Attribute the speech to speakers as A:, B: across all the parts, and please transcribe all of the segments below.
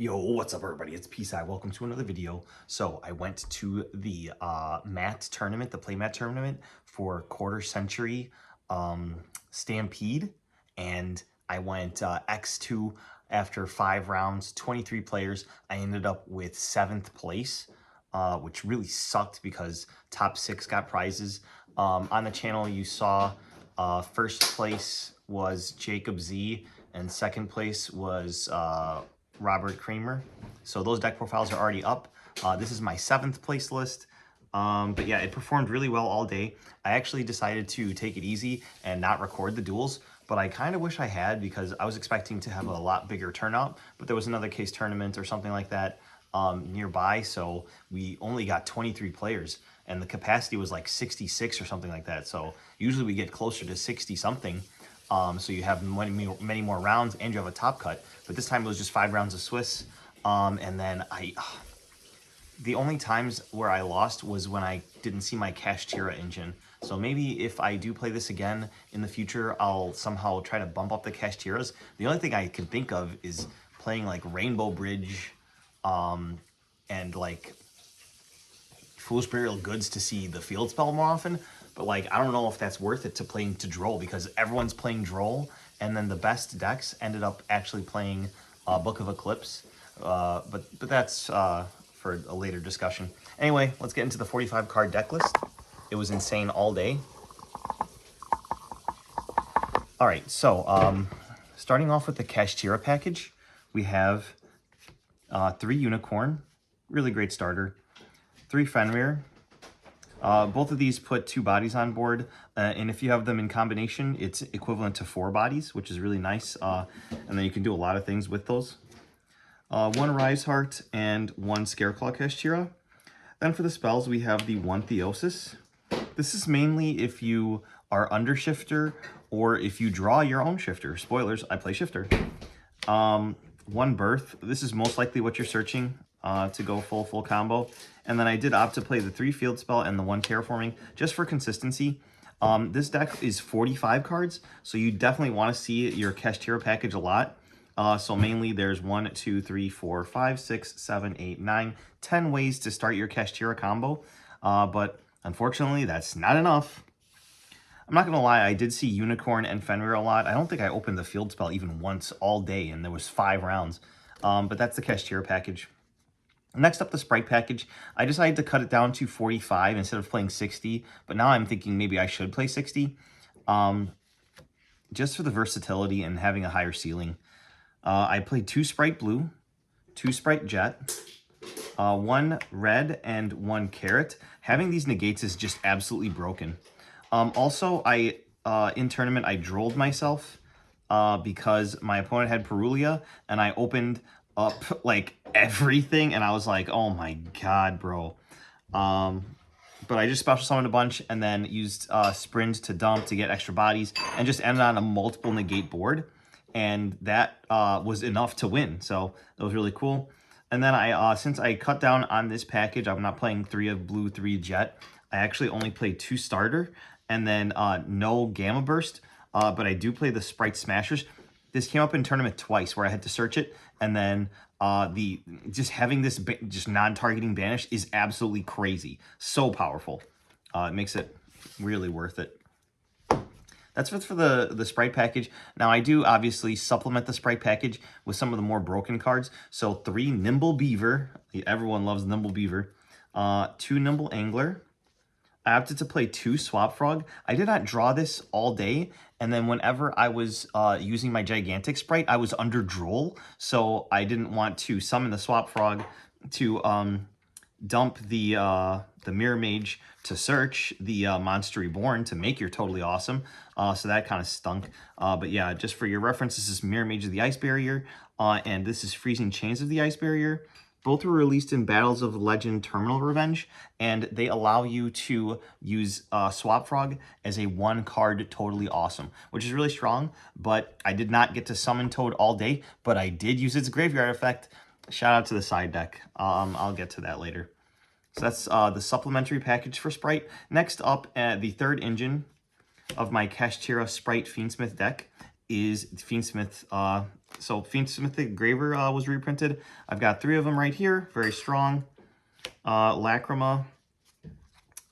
A: Yo, what's up everybody? It's Peace-Eye. Welcome to another video. So I went to the mat tournament, the playmat tournament for quarter century stampede, and I went X2 after 5 rounds, 23 players. I ended up with 7th place, which really sucked because top 6 got prizes. On the channel you saw first place was Jacob Z and second place was Robert Kramer. So those deck profiles are already up. This is my 7th place list. But yeah, it performed really well all day. I actually decided to take it easy and not record the duels, but I kind of wish I had because I was expecting to have a lot bigger turnout, but there was another case tournament or something like that nearby, so we only got 23 players and the capacity was like 66 or something like that. So usually we get closer to 60 something. So you have many more rounds and you have a top cut, but this time it was just 5 rounds of Swiss. And then the only times where I lost was when I didn't see my Kashtira engine. So maybe if I do play this again in the future, I'll somehow try to bump up the Kashtiras. The only thing I can think of is playing like Rainbow Bridge and like Foolish Burial Goods to see the field spell more often. But like, I don't know if that's worth it to playing to Droll because everyone's playing Droll, and then the best decks ended up actually playing Book of Eclipse. But that's for a later discussion. Anyway, let's get into the 45 card deck list. It was insane all day. All right, so starting off with the Kashtira package, we have 3 Unicorn, really great starter, 3 Fenrir. Both of these put 2 bodies on board, and if you have them in combination, it's equivalent to 4 bodies, which is really nice, and then you can do a lot of things with those. 1 Rise Heart and 1 Scareclaw Kashtira. Then for the spells, we have the 1 Theosis. This is mainly if you are under shifter or if you draw your own shifter. Spoilers, I play shifter. 1 Birth. This is most likely what you're searching to go full combo. And then I did opt to play the 3 Field Spell and the 1 Terraforming just for consistency. This deck is 45 cards, so you definitely want to see your Kashtira package a lot. So mainly there's 1, 2, 3, 4, 5, 6, 7, 8, 9, 10 ways to start your Kashtira combo. But unfortunately, that's not enough. I'm not gonna lie, I did see Unicorn and Fenrir a lot. I don't think I opened the field spell even once all day, and there was 5 rounds. But that's the Kashtira package. Next up, the Sprite package. I decided to cut it down to 45 instead of playing 60, but now I'm thinking maybe I should play 60. Just for the versatility and having a higher ceiling. I played 2 Sprite Blue, 2 Sprite Jet, 1 Red, and 1 Carrot. Having these negates is just absolutely broken. Also, in tournament, I drolled myself because my opponent had Perulia, and I opened up like everything, and I was like, oh my god, bro. But I just special summoned a bunch and then used Sprint to dump to get extra bodies and just ended on a multiple negate board. And that was enough to win, so that was really cool. And then I since I cut down on this package, I'm not playing 3 of Blue, 3 Jet. I actually only played 2 Starter, and then no Gamma Burst, but I do play the Sprite Smashers. This came up in tournament twice where I had to search it, and then just having this just non-targeting banish is absolutely crazy. So powerful. It makes it really worth it. That's for the Sprite package. Now, I do obviously supplement the Sprite package with some of the more broken cards. So 3 Nimble Beaver. Everyone loves Nimble Beaver. 2 Nimble Angler. I opted to play 2 Swap Frog. I did not draw this all day, and then whenever I was using my Gigantic Sprite, I was under Droll, so I didn't want to summon the Swap Frog to dump the Mirror Mage to search the Monster Reborn to make your Totally Awesome, so that kind of stunk. But yeah, just for your reference, this is Mirror Mage of the Ice Barrier, and this is Freezing Chains of the Ice Barrier. Both were released in Battles of Legend Terminal Revenge, and they allow you to use Swap Frog as a 1-card Totally Awesome, which is really strong, but I did not get to summon Toad all day, but I did use its graveyard effect. Shout out to the side deck. I'll get to that later. So that's the supplementary package for Sprite. Next up, the 3rd engine of my Kashtira Spright Fiendsmith deck is Fiendsmith So Fiendsmith the Engraver was reprinted. I've got 3 of them right here, very strong. Lacrima,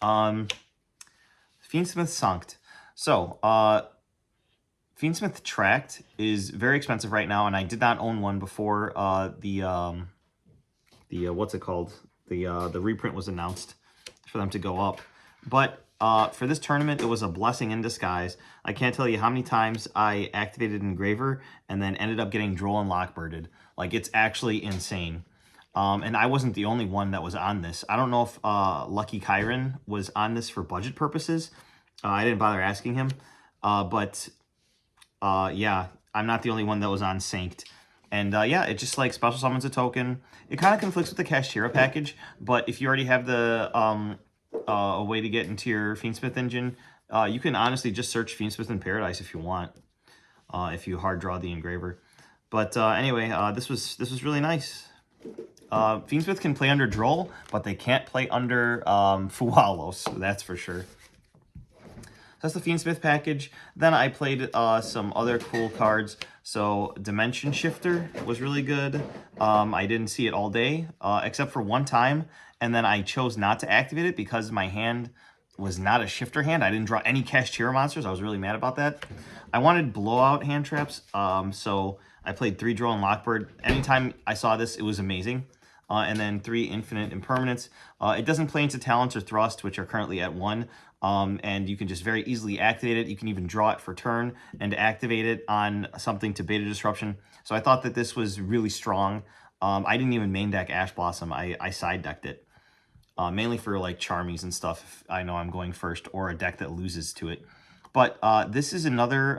A: Fiendsmith Sanct. So, Fiendsmith Tract is very expensive right now, and I did not own one before the what's it called? The reprint was announced for them to go up. But for this tournament, it was a blessing in disguise. I can't tell you how many times I activated Engraver and then ended up getting Droll and Lockbirded. Like, it's actually insane. And I wasn't the only one that was on this. I don't know if Lucky Kyron was on this for budget purposes. I didn't bother asking him. But yeah, I'm not the only one that was on Sanct. And yeah, it just like special summons a token. It kind of conflicts with the Kashtira package, but if you already have the a way to get into your Fiendsmith engine, you can honestly just search Fiendsmith in Paradise if you want, if you hard draw the Engraver. But anyway, this was really nice. Fiendsmith can play under Droll, but they can't play under Fualos, that's for sure. That's the Fiendsmith package. Then I played some other cool cards. So Dimension Shifter was really good. I didn't see it all day, except for one time. And then I chose not to activate it because my hand was not a shifter hand. I didn't draw any Kashtira monsters. I was really mad about that. I wanted blowout hand traps, so I played 3 Droll and Lockbird. Anytime I saw this, it was amazing. And then 3 Infinite Impermanents. It doesn't play into Talents or Thrust, which are currently at 1. And you can just very easily activate it. You can even draw it for turn and activate it on something to Beta Disruption. So I thought that this was really strong. I didn't even main deck Ash Blossom. I side decked it. Mainly for like Charmies and stuff if I know I'm going first, or a deck that loses to it. But this is another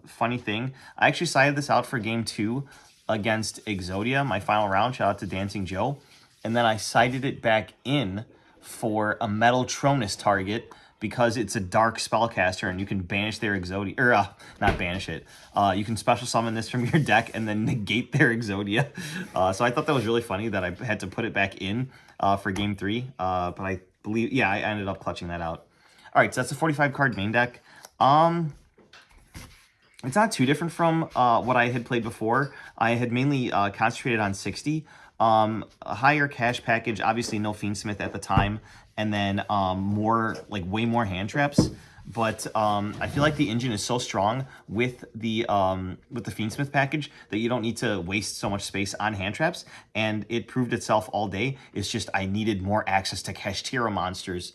A: funny thing. I actually sided this out for game 2 against Exodia, my final round. Shout out to Dancing Joe. And then I sided it back in for a Metal Tronus target because it's a dark spellcaster and you can banish their Exodia, or not banish it. You can special summon this from your deck and then negate their Exodia. So I thought that was really funny that I had to put it back in for game 3. But I believe, yeah, I ended up clutching that out. All right, so that's a 45 card main deck. It's not too different from what I had played before. I had mainly concentrated on 60. A higher cash package, obviously no Fiendsmith at the time, and then more, like way more hand traps. But I feel like the engine is so strong with the Fiendsmith package that you don't need to waste so much space on hand traps, and it proved itself all day. It's just I needed more access to Kashtira monsters.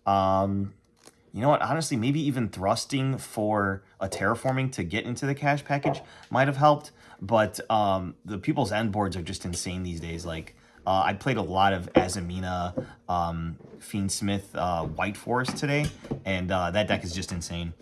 A: You know what? Honestly, maybe even thrusting for a terraforming to get into the cash package might have helped. But the People's End boards are just insane these days. Like, I played a lot of Azamina, Fiendsmith, White Forest today, and that deck is just insane.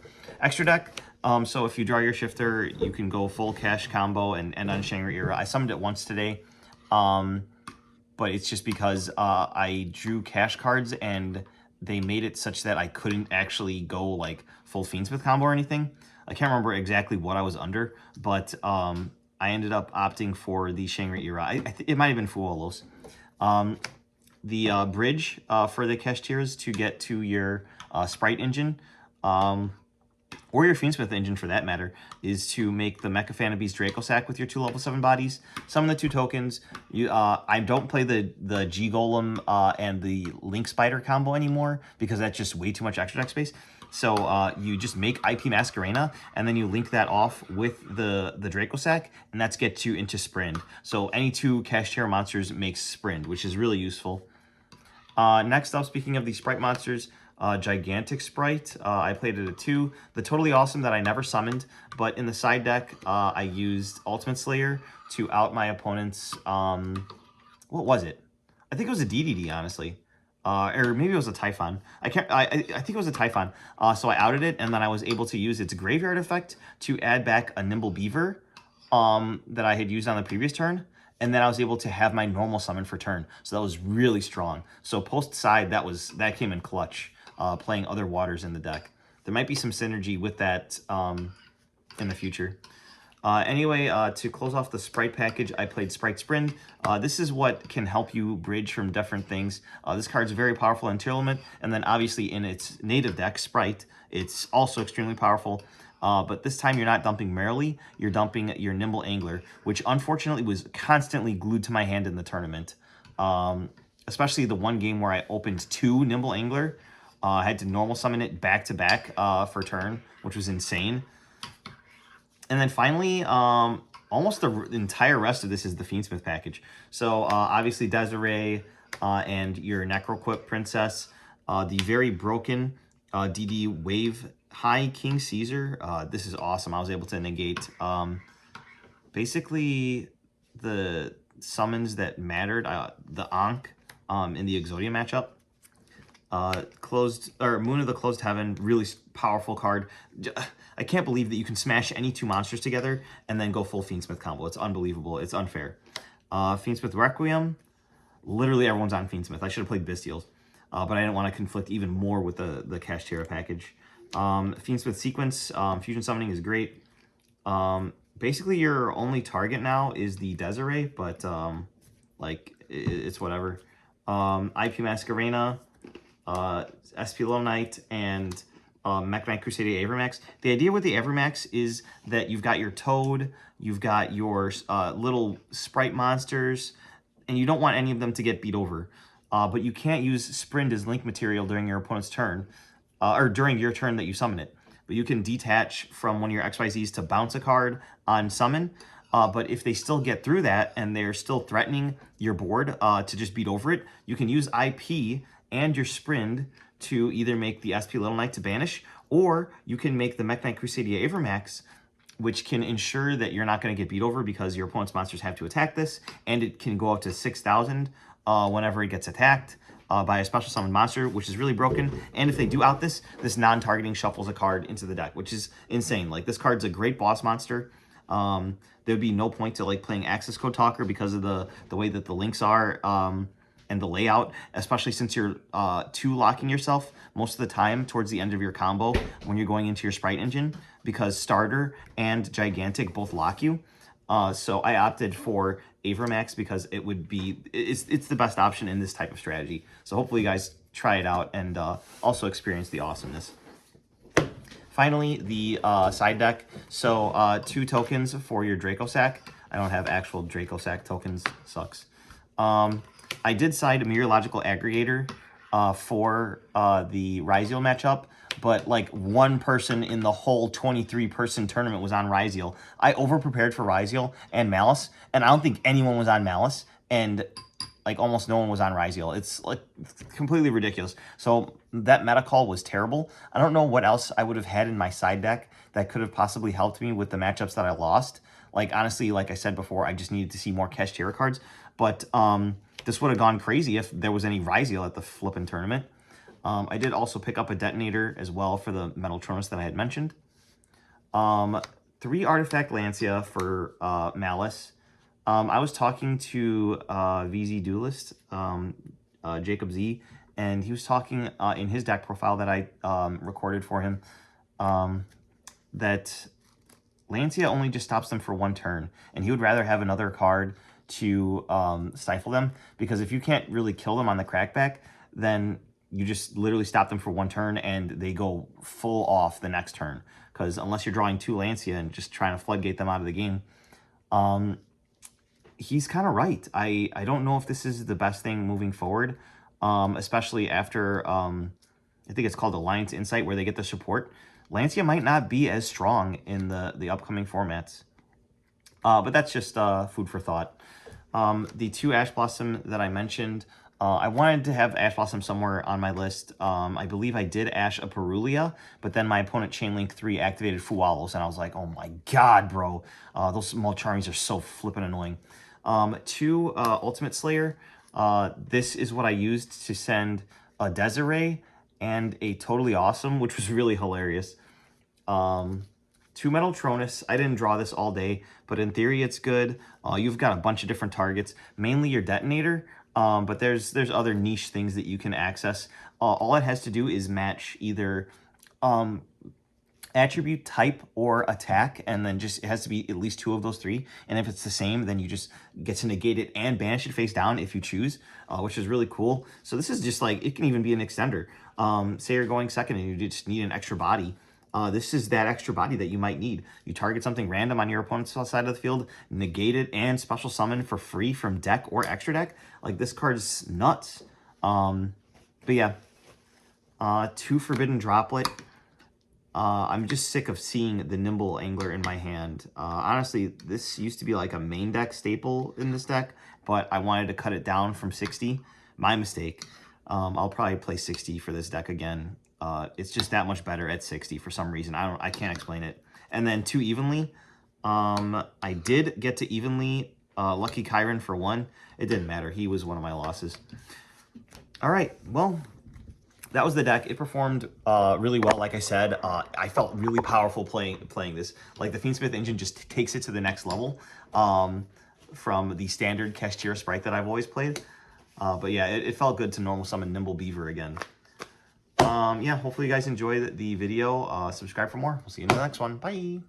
A: Extra deck. So if you draw your shifter, you can go full cash combo and end on Shangri-Ira. I summoned it once today, but it's just because I drew cash cards and they made it such that I couldn't actually go like full Fiendsmith combo or anything. I can't remember exactly what I was under, but I ended up opting for the Shangri-Ira. It might have been Fuolos. The bridge for the Kashtiras to get to your Sprite engine, or your Fiendsmith engine for that matter, is to make the Mecha Fan of Beast Draco Sack with your 2 level 7 bodies. Summon the 2 tokens. I don't play the G Golem and the Link Spider combo anymore because that's just way too much extra deck space. So you just make IP Masquerena and then you link that off with the Draco Sack, and that's gets you into Sprind. So any 2 Kashtira monsters makes Sprind, which is really useful. Next up, speaking of the Sprite monsters, Gigantic Sprite, I played it at 2. The Totally Awesome that I never summoned, but in the side deck, I used Ultimate Slayer to out my opponent's, what was it? I think it was a DDD, honestly. Or maybe it was a Typhon. I think it was a Typhon. So I outed it, and then I was able to use its graveyard effect to add back a Nimble Beaver that I had used on the previous turn. And then I was able to have my normal summon for turn. So that was really strong. So post side, that came in clutch, playing other waters in the deck. There might be some synergy with that in the future. Anyway, to close off the Sprite package, I played Sprite Sprind. This is what can help you bridge from different things. This card's very powerful in Tearlament, and then obviously in its native deck, Sprite, it's also extremely powerful. But this time you're not dumping Merrily, you're dumping your Nimble Angler, which unfortunately was constantly glued to my hand in the tournament. Especially the one game where I opened 2 Nimble Angler. I had to normal summon it back to back for turn, which was insane. And then finally, almost the entire rest of this is the Fiendsmith package. So obviously Desiree and your Necroquip Princess, the very broken DD Wave High King Caesar. This is awesome. I was able to negate basically the summons that mattered, the Ankh in the Exodia matchup. Moon of the Closed Heaven, really powerful card. I can't believe that you can smash any 2 monsters together and then go full Fiendsmith combo. It's unbelievable. It's unfair. Fiendsmith Requiem, literally everyone's on Fiendsmith. I should have played Bestials, but I didn't want to conflict even more with the Kashtira package. Fiendsmith Sequence, Fusion Summoning is great. Basically, your only target now is the Desiree, but like it's whatever. IP Masquerena, SP Low Knight, and Mech Knight Crusader Avermax. The idea with the Avermax is that you've got your Toad, you've got your little sprite monsters, and you don't want any of them to get beat over. But you can't use Sprint as link material during your opponent's turn, or during your turn that you summon it. But you can detach from one of your XYZs to bounce a card on summon. But if they still get through that and they're still threatening your board to just beat over it, you can use IP and your Sprint to either make the SP Little Knight to banish, or you can make the Mech Knight Crusader Avermax, which can ensure that you're not going to get beat over because your opponent's monsters have to attack this, and it can go up to 6,000 whenever it gets attacked by a special summoned monster, which is really broken. And if they do out this non-targeting shuffles a card into the deck, which is insane. Like, this card's a great boss monster. There'd be no point to like playing Access Code Talker because of the way that the links are and the layout, especially since you're 2-locking yourself most of the time towards the end of your combo when you're going into your Sprite Engine, because Starter and Gigantic both lock you. So I opted for Avermax because it's the best option in this type of strategy. So hopefully you guys try it out and also experience the awesomeness. Finally, the side deck. So 2 tokens for your Draco Sack. I don't have actual Draco Sack tokens. Sucks. I did side Meteorological Aggregator for the Ryziel matchup, but like 1 person in the whole 23-person tournament was on Ryziel. I over-prepared for Ryziel and Malice, and I don't think anyone was on Malice, and like almost no one was on Ryziel. It's like completely ridiculous. So that meta call was terrible. I don't know what else I would have had in my side deck that could have possibly helped me with the matchups that I lost. Like, honestly, like I said before, I just needed to see more Kashtira cards. But this would have gone crazy if there was any Ryziel at the flippin' tournament. I did also pick up a detonator as well for the Metaltronus that I had mentioned. 3 Artifact Lancia for Malice. I was talking to VZ Duelist, Jacob Z, and he was talking in his deck profile that I recorded for him that Lancia only just stops them for 1 turn, and he would rather have another card to stifle them, because if you can't really kill them on the crackback, then you just literally stop them for 1 turn and they go full off the next turn, because unless you're drawing 2 Lancia and just trying to floodgate them out of the game, he's kind of right. I don't know if this is the best thing moving forward, especially after, I think it's called Alliance Insight, where they get the support. Lancia might not be as strong in the upcoming formats. But that's just food for thought. The 2 Ash Blossom that I mentioned, I wanted to have Ash Blossom somewhere on my list. I believe I did Ash a Perulia, but then my opponent Chainlink 3 activated Fualos, and I was like, oh my god, bro. Those Molcharmies are so flippin' annoying. 2 Ultimate Slayer. This is what I used to send a Desiree and a Totally Awesome, which was really hilarious. 2 Metaltronus. I didn't draw this all day, but in theory it's good. You've got a bunch of different targets, mainly your detonator, but there's other niche things that you can access. All it has to do is match either attribute, type, or attack, and then just it has to be at least 2 of those 3. And if it's the same, then you just get to negate it and banish it face down if you choose, which is really cool. So this is just like, it can even be an extender. Say you're going second and you just need an extra body. this is that extra body that you might need. You target something random on your opponent's side of the field, negate it, and special summon for free from deck or extra deck. Like, this card's nuts. But yeah, 2 Forbidden Droplet. I'm just sick of seeing the Nimble Angler in my hand. Honestly, this used to be like a main deck staple in this deck, but I wanted to cut it down from 60. My mistake. I'll probably play 60 for this deck again. It's just that much better at 60 for some reason. I can't explain it. And then 2 Evenly. I did get to Evenly Lucky Kyron for 1. It didn't matter. He was one of my losses. All right, well, that was the deck. It performed really well. Like I said, I felt really powerful playing this. Like, the Fiendsmith engine just takes it to the next level from the standard Kashtira Spright that I've always played. But yeah, it felt good to normal summon Nimble Beaver again. Yeah, hopefully you guys enjoyed the video. Subscribe for more. We'll see you in the next one. Bye.